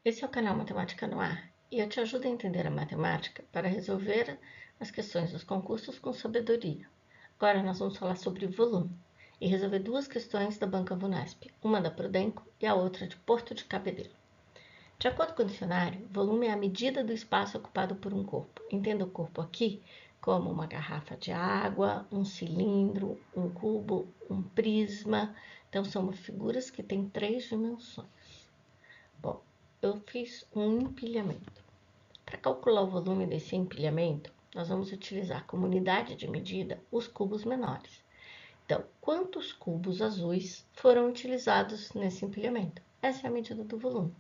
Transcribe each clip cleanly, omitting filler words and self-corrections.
Esse é o canal Matemática no Ar e eu te ajudo a entender a matemática para resolver as questões dos concursos com sabedoria. Agora nós vamos falar sobre volume e resolver duas questões da Banca Vunesp, uma da Prudenco e a outra de Porto de Cabedelo. De acordo com o dicionário, volume é a medida do espaço ocupado por um corpo. Entenda o corpo aqui como uma garrafa de água, um cilindro, um cubo, um prisma. Então são figuras que têm 3 dimensões. Bom, eu fiz um empilhamento. Para calcular o volume desse empilhamento, nós vamos utilizar como unidade de medida os cubos menores. Então, quantos cubos azuis foram utilizados nesse empilhamento? Essa é a medida do volume.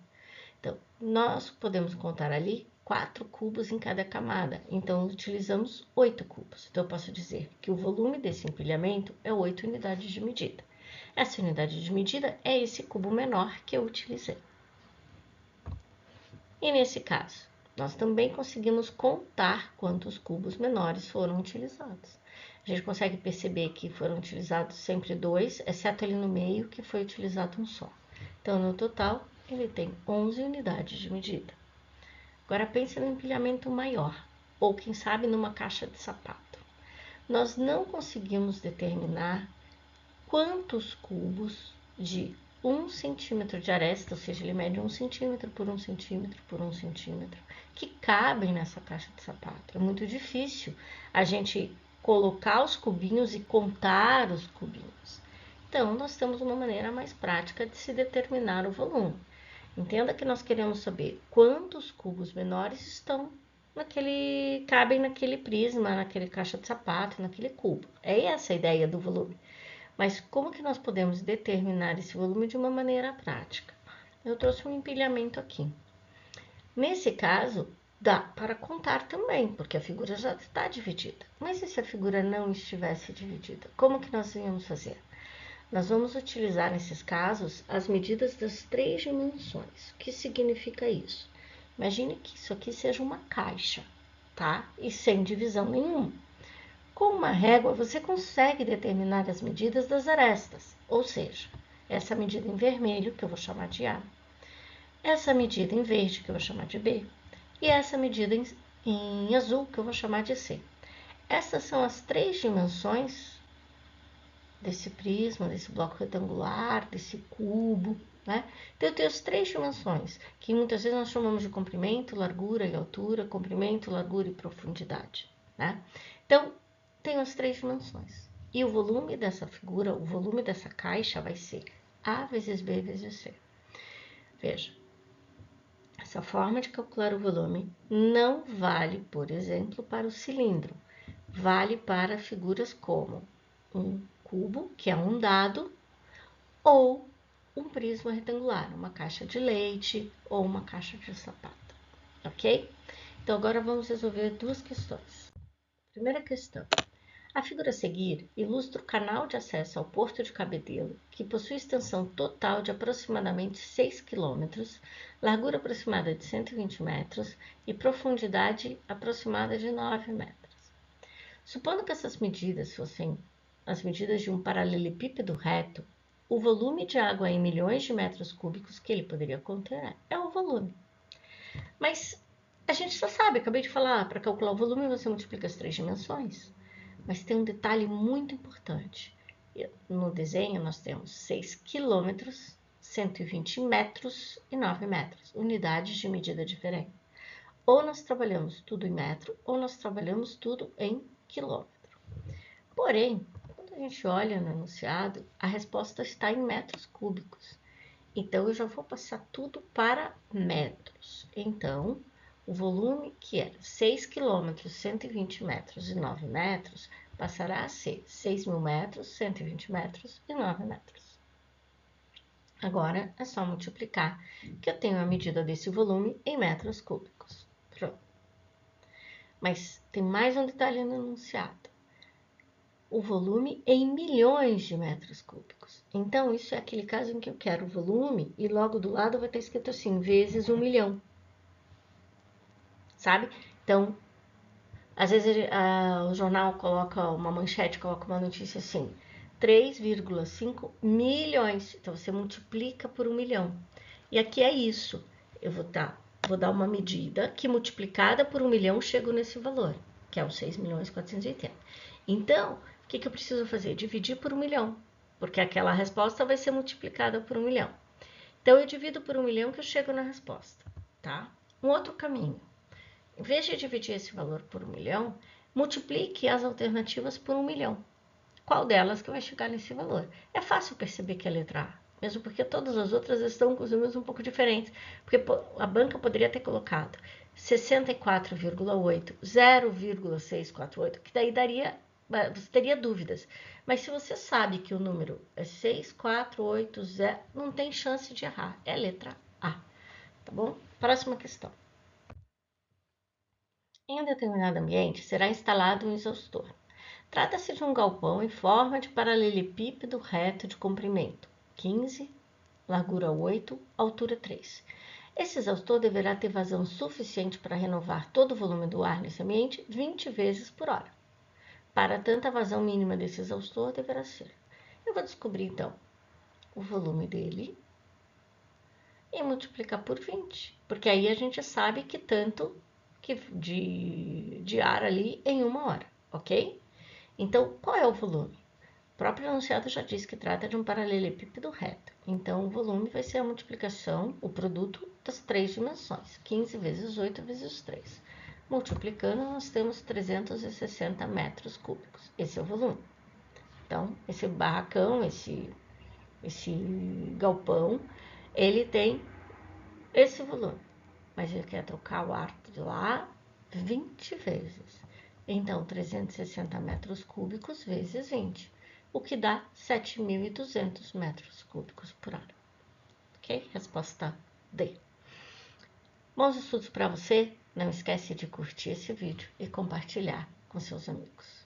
Então, nós podemos contar ali 4 cubos em cada camada. Então, utilizamos 8 cubos. Então, eu posso dizer que o volume desse empilhamento é 8 unidades de medida. Essa unidade de medida é esse cubo menor que eu utilizei. E nesse caso, nós também conseguimos contar quantos cubos menores foram utilizados. A gente consegue perceber que foram utilizados sempre 2, exceto ali no meio, que foi utilizado um só. Então, no total, ele tem 11 unidades de medida. Agora, pense no empilhamento maior, ou quem sabe numa caixa de sapato. Nós não conseguimos determinar quantos cubos de 1 centímetro de aresta, ou seja, ele mede 1 centímetro por 1 centímetro por 1 centímetro, que cabem nessa caixa de sapato. É muito difícil a gente colocar os cubinhos e contar os cubinhos. Então, nós temos uma maneira mais prática de se determinar o volume. Entenda que nós queremos saber quantos cubos menores cabem naquele prisma, naquele caixa de sapato, naquele cubo. É essa a ideia do volume. Mas como que nós podemos determinar esse volume de uma maneira prática? Eu trouxe um empilhamento aqui. Nesse caso, dá para contar também, porque a figura já está dividida. Mas e se a figura não estivesse dividida? Como que nós íamos fazer? Nós vamos utilizar, nesses casos, as medidas das 3 dimensões. O que significa isso? Imagine que isso aqui seja uma caixa, tá? E sem divisão nenhuma. Com uma régua, você consegue determinar as medidas das arestas, ou seja, essa medida em vermelho, que eu vou chamar de A, essa medida em verde, que eu vou chamar de B, e essa medida em azul, que eu vou chamar de C. Essas são as 3 dimensões desse prisma, desse bloco retangular, desse cubo, né? Então, eu tenho as 3 dimensões, que muitas vezes nós chamamos de comprimento, largura e altura, comprimento, largura e profundidade, né? Então, tenho as 3 dimensões. E o volume dessa figura, o volume dessa caixa vai ser A vezes B vezes C. Veja, essa forma de calcular o volume não vale, por exemplo, para o cilindro. Vale para figuras como um cubo, que é um dado, ou um prisma retangular, uma caixa de leite ou uma caixa de sapato, ok? Então, agora vamos resolver duas questões. Primeira questão. A figura a seguir ilustra o canal de acesso ao Porto de Cabedelo, que possui extensão total de aproximadamente 6 km, largura aproximada de 120 metros e profundidade aproximada de 9 metros. Supondo que essas medidas fossem as medidas de um paralelepípedo reto, o volume de água em milhões de metros cúbicos que ele poderia conter é o volume. Mas a gente já sabe, acabei de falar, para calcular o volume você multiplica as 3 dimensões. Mas tem um detalhe muito importante. No desenho nós temos 6 quilômetros, 120 metros e 9 metros, unidades de medida diferentes. Ou nós trabalhamos tudo em metro, ou nós trabalhamos tudo em quilômetro. Porém, quando a gente olha no enunciado, a resposta está em metros cúbicos. Então, eu já vou passar tudo para metros. Então, o volume que era 6 km, 120 metros e 9 metros, passará a ser 6.000 metros, 120 metros e 9 metros. Agora, é só multiplicar, que eu tenho a medida desse volume em metros cúbicos. Pronto. Mas tem mais um detalhe no enunciado. O volume em milhões de metros cúbicos. Então, isso é aquele caso em que eu quero o volume e logo do lado vai estar escrito assim, vezes 1 milhão. Sabe? Então, às vezes o jornal coloca uma manchete, coloca uma notícia assim, 3,5 milhões. Então, você multiplica por 1 milhão. E aqui é isso. eu vou dar uma medida que multiplicada por 1 milhão chego nesse valor, que é os 6.480.000. Então, o que eu preciso fazer? Dividir por 1 milhão, porque aquela resposta vai ser multiplicada por 1 milhão. Então, eu divido por 1 milhão que eu chego na resposta, tá? Um outro caminho. Em vez de dividir esse valor por 1 milhão, multiplique as alternativas por 1 milhão. Qual delas que vai chegar nesse valor? É fácil perceber que é a letra A, mesmo porque todas as outras estão com os números um pouco diferentes. Porque a banca poderia ter colocado 64,8, 0,648, que daí você teria dúvidas. Mas se você sabe que o número é 6480, não tem chance de errar. É a letra A, tá bom? Próxima questão. Em um determinado ambiente será instalado um exaustor. Trata-se de um galpão em forma de paralelepípedo reto de comprimento 15, largura 8, altura 3. Esse exaustor deverá ter vazão suficiente para renovar todo o volume do ar nesse ambiente 20 vezes por hora. Para tanto, a vazão mínima desse exaustor deverá ser. Eu vou descobrir, então, o volume dele e multiplicar por 20, porque aí a gente sabe que tanto de ar ali em 1 hora, ok? Então, qual é o volume? O próprio enunciado já diz que trata de um paralelepípedo reto. Então, o volume vai ser a multiplicação, o produto das 3 dimensões. 15 vezes 8 vezes 3. Multiplicando, nós temos 360 metros cúbicos. Esse é o volume. Então, esse barracão, esse galpão, ele tem esse volume. Mas ele quer trocar o ar de lá 20 vezes. Então, 360 metros cúbicos vezes 20, o que dá 7.200 metros cúbicos por hora. Ok? Resposta D. Bons estudos para você. Não esquece de curtir esse vídeo e compartilhar com seus amigos.